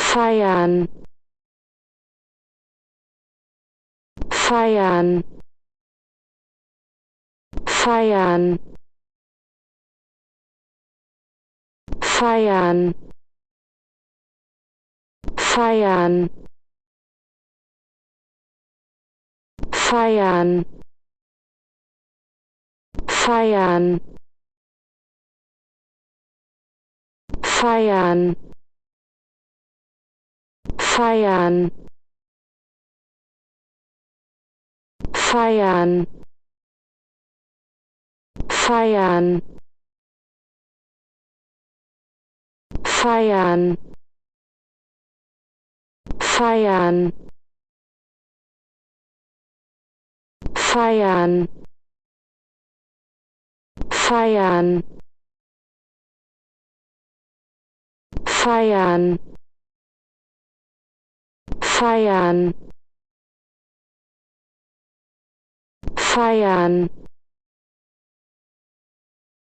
feiern, feiern, feiern, feiern, feiern, feiern, feiern, feiern, feiern, feiern, feiern, feiern, feiern, feiern, feiern, feiern, feiern, feiern.